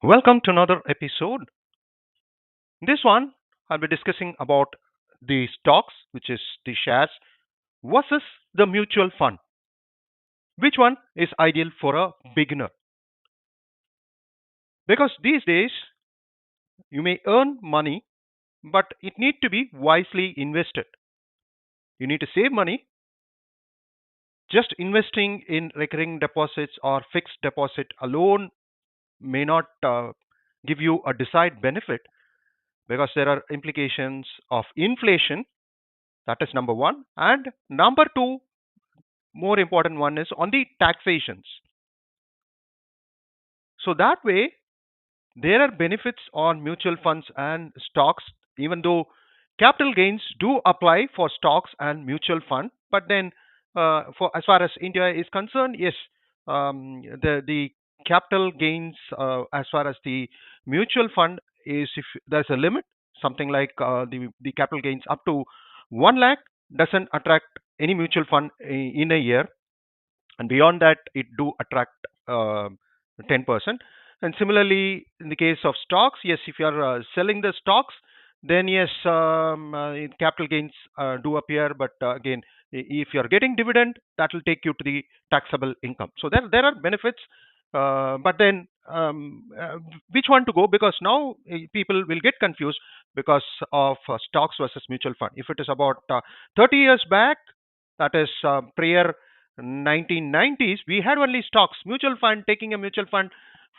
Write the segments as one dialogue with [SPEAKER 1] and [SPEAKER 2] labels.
[SPEAKER 1] Welcome to another episode. This one, I'll be discussing about the stocks, which is the shares, versus the mutual fund. Which one is ideal for a beginner? Because these days, you may earn money, but it need to be wisely invested. You need to save money. Just investing in recurring deposits or fixed deposit alone may not give you a desired benefit because there are implications of inflation. That is number one. And number two, more important one is on the taxations. So that way, there are benefits on mutual funds and stocks, even though capital gains do apply for stocks and mutual fund. But then, for as far as India is concerned, yes, the capital gains as far as the mutual fund is, if there's a limit, something like the capital gains up to 1 lakh doesn't attract any mutual fund in a year, and beyond that it do attract 10%. And similarly in the case of stocks, yes, if you are selling the stocks, then yes, capital gains do appear, but again, if you are getting dividend, that will take you to the taxable income. So there are benefits, but then which one to go? Because now people will get confused because of stocks versus mutual fund. If it is about 30 years back, that is prior 1990s, we had only stocks. Mutual fund, taking a mutual fund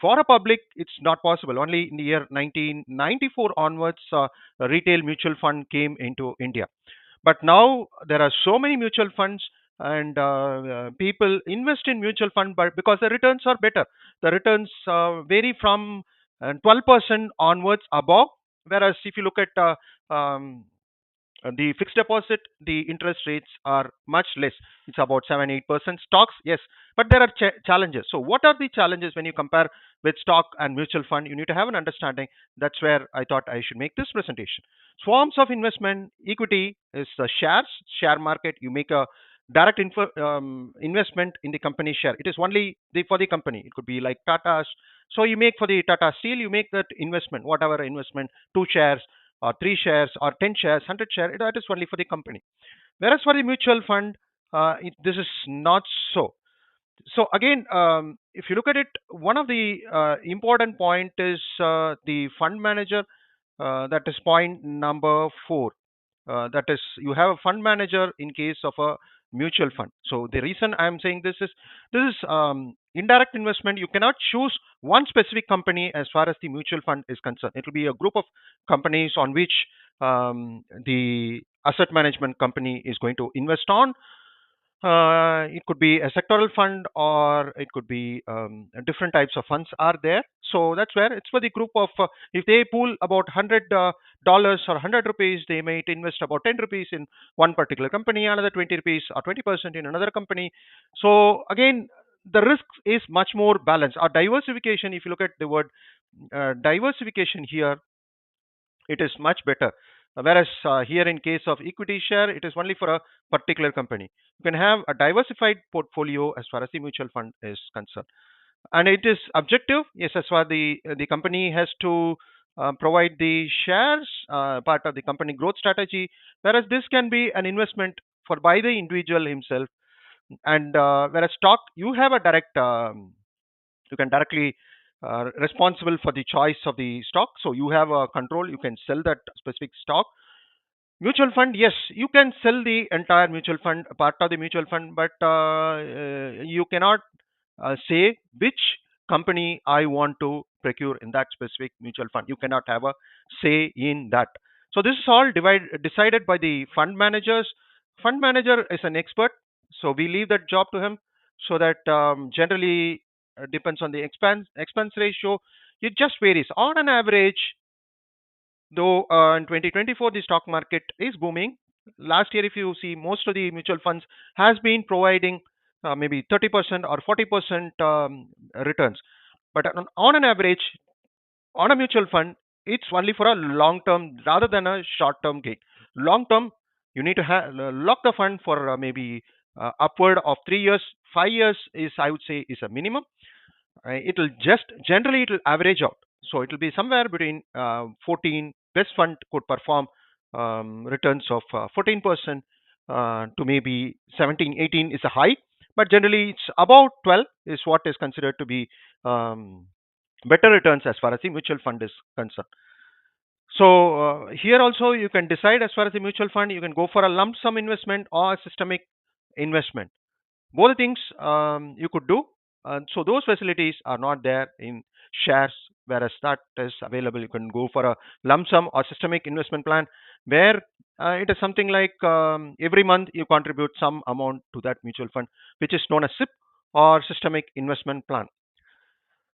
[SPEAKER 1] for a public, it's not possible. Only in the year 1994 onwards, retail mutual fund came into India. But now there are so many mutual funds, and people invest in mutual fund, but because the returns are better. The returns vary from 12% onwards above. Whereas if you look at the fixed deposit, the interest rates are much less. It's about 7-8%. Stocks, yes, but there are challenges. So what are the challenges when you compare with stock and mutual fund? You need to have an understanding. That's where I thought I should make this presentation. Forms of investment: equity is the shares, share market. You make a direct investment in the company share. It is only for the company. It could be like Tata's. So you make for the Tata Steel, you make that investment, whatever investment, 2 shares or 3 shares or 10 shares, 100 shares, that is only for the company. Whereas for the mutual fund, this is not so. So again, if you look at it, one of the important point is the fund manager. That is point number 4. That is, you have a fund manager in case of a mutual fund. So the reason I am saying this is indirect investment. You cannot choose one specific company as far as the mutual fund is concerned. It will be a group of companies on which the asset management company is going to invest on. It could be a sectoral fund, or it could be different types of funds are there. So that's where it's for the group of, if they pool about $100 or 100 rupees, they might invest about 10 rupees in one particular company, another 20 rupees or 20% in another company. So again, the risk is much more balanced. Or diversification, if you look at the word diversification here, it is much better. Whereas here in case of equity share, it is only for a particular company. You can have a diversified portfolio as far as the mutual fund is concerned, and it is objective. Yes, as far the company has to provide the shares, part of the company growth strategy. Whereas this can be an investment for by the individual himself, and whereas stock, you have a direct you can directly responsible for the choice of the stock, so you have a control, you can sell that specific stock. Mutual fund, yes, you can sell the entire mutual fund, part of the mutual fund, but you cannot say which company I want to procure in that specific mutual fund. You cannot have a say in that. So this is all decided by the fund managers. Fund manager is an expert, so we leave that job to him. So that generally depends on the expense ratio. It just varies. On an average, though, in 2024 the stock market is booming. Last year, if you see, most of the mutual funds has been providing maybe 30% or 40% returns. But on an average, on a mutual fund, it's only for a long term rather than a short term gain. Long term, you need to lock the fund for maybe upward of 3 years. 5 years is, I would say, is a minimum. It will just generally it will average out. So it will be somewhere between 14. Best fund could perform returns of 14% to maybe 17, 18 is a high, but generally it's about 12 is what is considered to be better returns as far as the mutual fund is concerned. So here also you can decide as far as the mutual fund, you can go for a lump sum investment or a systemic investment. Both the things you could do. So those facilities are not there in shares, whereas that is available. You can go for a lump sum or systemic investment plan where it is something like every month you contribute some amount to that mutual fund, which is known as SIP or systemic investment plan.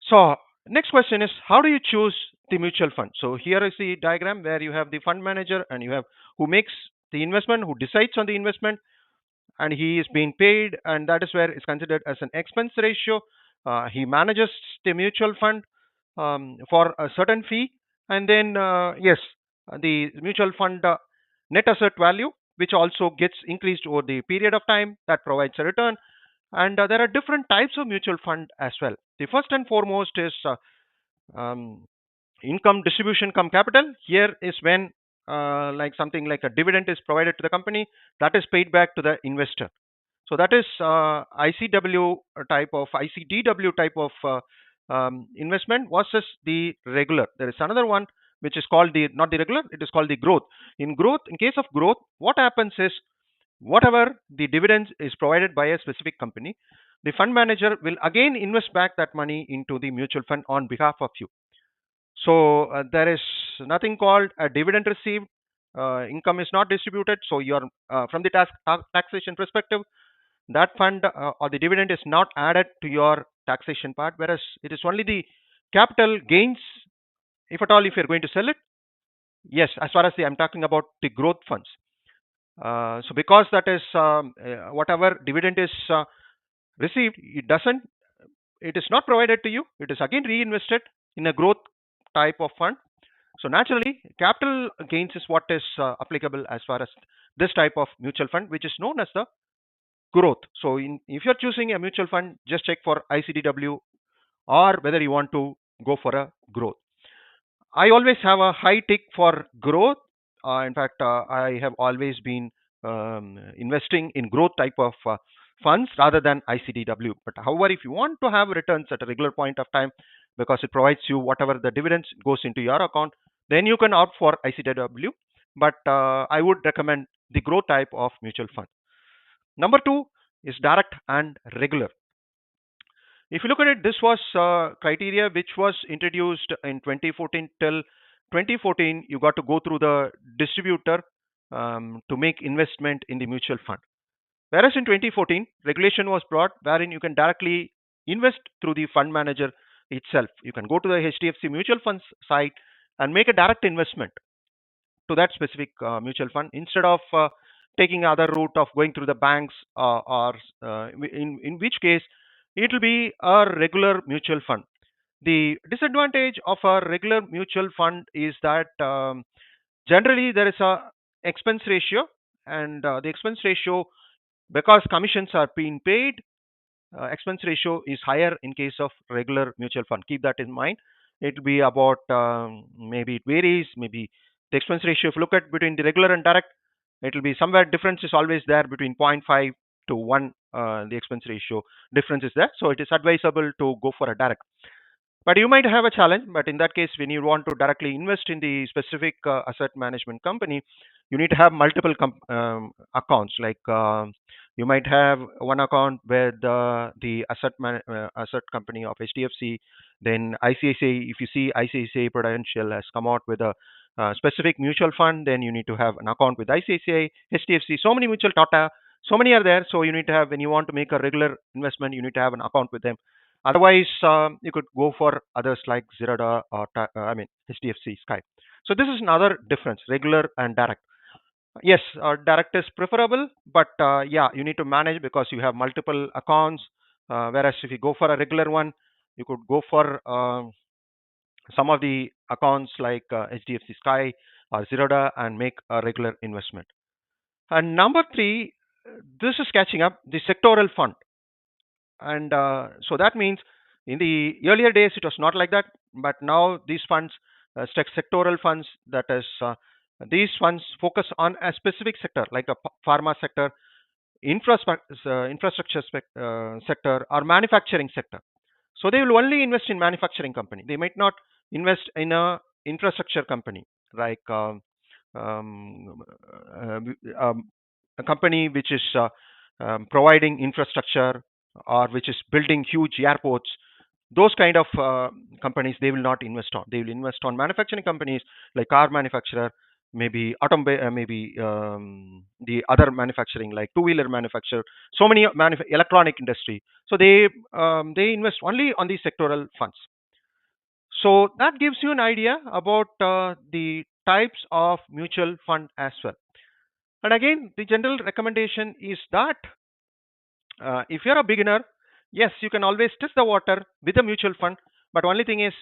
[SPEAKER 1] So next question is, how do you choose the mutual fund? So here is the diagram where you have the fund manager and you have who makes the investment, who decides on the investment, and he is being paid, and that is where it's considered as an expense ratio. He manages the mutual fund for a certain fee, and then yes, the mutual fund net asset value, which also gets increased over the period of time, that provides a return. And there are different types of mutual fund as well. The first and foremost is um, income distribution come capital. Here is when like something like a dividend is provided to the company, that is paid back to the investor. So that is ICDW type of investment versus the regular. There is another one which is called the not the regular. It is called the growth. In growth, in case of growth, what happens is whatever the dividends is provided by a specific company, the fund manager will again invest back that money into the mutual fund on behalf of you. So there is nothing called a dividend received. Income is not distributed. So you're from the taxation perspective, that fund or the dividend is not added to your taxation part, whereas it is only the capital gains, if at all, if you're going to sell it. Yes, as far as I'm talking about the growth funds. So because that is whatever dividend is received, it is not provided to you. It is again reinvested in a growth type of fund. So naturally, capital gains is what is applicable as far as this type of mutual fund, which is known as the growth. So if you're choosing a mutual fund, just check for ICDW or whether you want to go for a growth. I always have a high tick for growth. In fact, I have always been investing in growth type of funds rather than ICDW. But however, if you want to have returns at a regular point of time, because it provides you whatever the dividends goes into your account, then you can opt for ICDW. But I would recommend the growth type of mutual fund. Number two is direct and regular. If you look at it, this was criteria which was introduced in 2014 till 2014. You got to go through the distributor to make investment in the mutual fund. Whereas in 2014, regulation was brought wherein you can directly invest through the fund manager itself. You can go to the HDFC mutual funds site and make a direct investment to that specific mutual fund instead of taking other route of going through the banks or in which case it will be a regular mutual fund. The disadvantage of a regular mutual fund is that generally there is a expense ratio, and the expense ratio, because commissions are being paid, expense ratio is higher in case of regular mutual fund. Keep that in mind. It will be about maybe it varies. Maybe the expense ratio, if you look at between the regular and direct, it will be somewhere difference is always there between 0.5 to 1. The expense ratio difference is there, so it is advisable to go for a direct. But you might have a challenge. But in that case, when you want to directly invest in the specific asset management company, you need to have multiple accounts. Like you might have one account with the asset company of HDFC. Then ICICI, if you see ICICI Prudential has come out with a specific mutual fund, then you need to have an account with ICICI, HDFC. So many mutual Tata, so many are there. So you need to have, when you want to make a regular investment, you need to have an account with them. Otherwise, you could go for others like Zerodha or HDFC Sky. So this is another difference: regular and direct. Yes, direct is preferable, but yeah, you need to manage because you have multiple accounts. Whereas if you go for a regular one, you could go for some of the accounts like HDFC Sky or Zerodha and make a regular investment. And number three, this is catching up the sectoral fund, and so that means In the earlier days, it was not like that, but now these funds, sectoral funds, that is, these funds focus on a specific sector, like a pharma sector, infrastructure sector, or manufacturing sector. So they will only invest in manufacturing company. They might not invest in a infrastructure company, like um, uh, a company which is providing infrastructure, or which is building huge airports. Those kind of companies they will not invest on. They will invest on manufacturing companies like car manufacturer, maybe automobile, maybe the other manufacturing like two-wheeler manufacturer. So many electronic industry. So they invest only on these sectoral funds. So that gives you an idea about the types of mutual fund as well. And again, the general recommendation is that if you're a beginner, yes, you can always test the water with a mutual fund. But only thing is,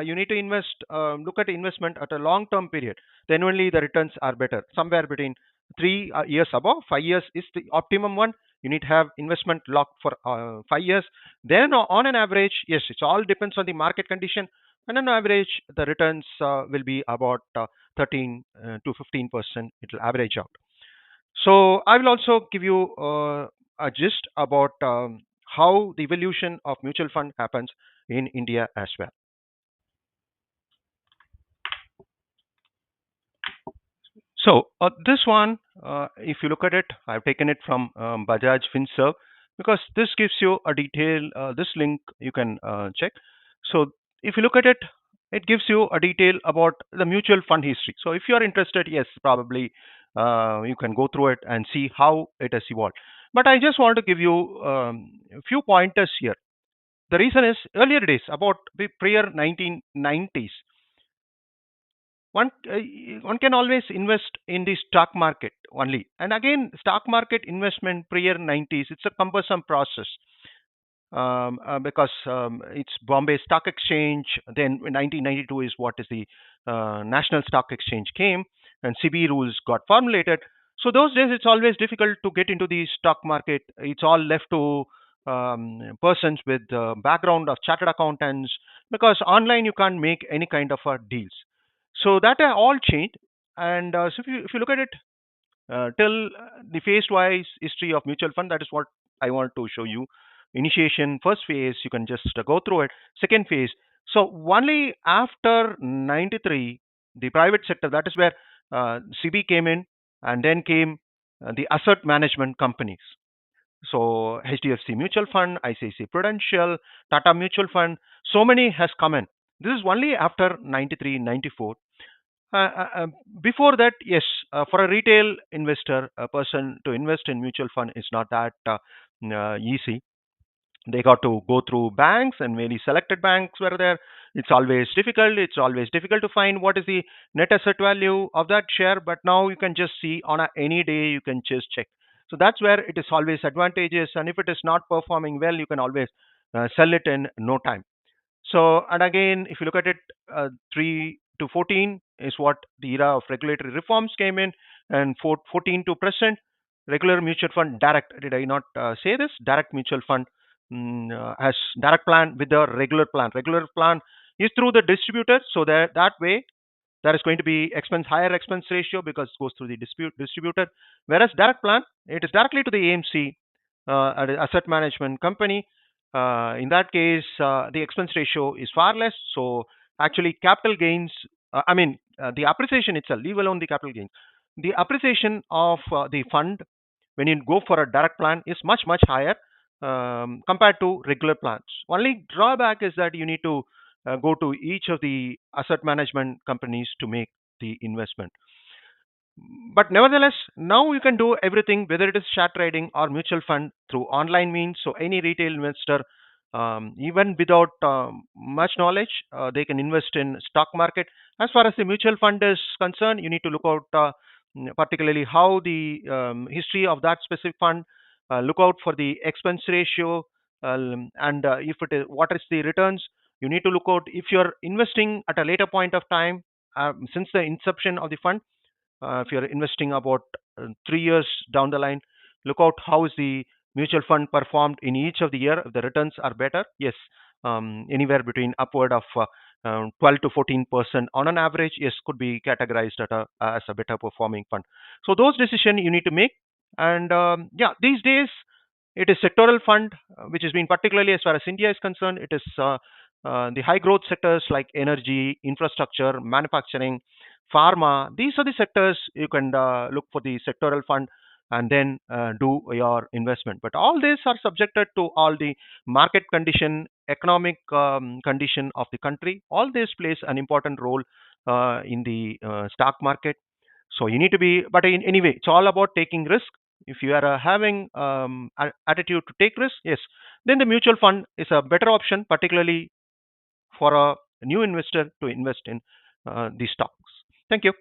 [SPEAKER 1] you need to look at investment at a long-term period. Then only the returns are better. Somewhere between 3 years above, 5 years is the optimum one. You need to have investment locked for 5 years. Then on an average, yes, it all depends on the market condition. And on average, the returns will be about 13 to 15%. It will average out. So I will also give you a gist about how the evolution of mutual fund happens in India as well. So this one, if you look at it, I've taken it from Bajaj FinServ because this gives you a detail. This link you can check. So if you look at it, it gives you a detail about the mutual fund history. So if you are interested, yes, probably you can go through it and see how it has evolved. But I just want to give you a few pointers here. The reason is earlier days, about the prior 1990s, one uh, one can always invest in the stock market only. And again, stock market investment prior 90s, it's a cumbersome process, because it's Bombay Stock Exchange. Then in 1992 is what is the National Stock Exchange came, and CB rules got formulated. So those days it's always difficult to get into the stock market. It's all left to persons with background of chartered accountants, because online you can't make any kind of deals. So that all changed. And so if you look at it, till the phase-wise history of mutual fund, that is what I want to show you. Initiation, first phase, you can just go through it. Second phase. So only after 93, the private sector, that is where CB came in, and then came the asset management companies. So HDFC Mutual Fund, ICICI Prudential, Tata Mutual Fund, so many has come in. This is only after 93, 94. Uh, uh, uh, Before that, yes, for a retail investor, a person to invest in mutual fund is not that easy. They got to go through banks, and very selected banks were there. It's always difficult. It's always difficult to find what is the net asset value of that share. But now you can just see on any day, you can just check. So that's where it is always advantageous. And if it is not performing well, you can always sell it in no time. So, and again, if you look at it, 3 to 14 is what the era of regulatory reforms came in, and 14 to present, regular mutual fund direct. Did I not say this? Direct mutual fund has direct plan with the regular plan. Regular plan is through the distributor, so that way there is going to be higher expense ratio because it goes through the distributor. Whereas direct plan, it is directly to the AMC, asset management company. In that case, the expense ratio is far less. So actually, capital gains. The appreciation itself, leave alone the capital gains. The appreciation of the fund when you go for a direct plan is much higher compared to regular plans. Only drawback is that you need to go to each of the asset management companies to make the investment. But nevertheless, now you can do everything, whether it is share trading or mutual fund, through online means. So any retail investor, even without much knowledge, they can invest in stock market. As far as the mutual fund is concerned, you need to look out particularly how the history of that specific fund. Look out for the expense ratio, and if it is what is the returns. You need to look out if you're investing at a later point of time, since the inception of the fund. If you're investing about 3 years down the line, look out how is the mutual fund performed in each of the year. If the returns are better, yes, anywhere between upward of 12 to 14% on an average, yes, could be categorized as a better performing fund. So those decisions you need to make. And yeah, these days it is sectoral fund, which has been particularly as far as India is concerned. It is the high growth sectors like energy, infrastructure, manufacturing, pharma. These are the sectors you can look for the sectoral fund and then do your investment. But all these are subjected to all the market condition, economic condition of the country. All this plays an important role in the stock market. So you need to be, but in anyway, it's all about taking risk. If you are having attitude to take risk, yes, then the mutual fund is a better option, particularly for a new investor to invest in these stocks. Thank you.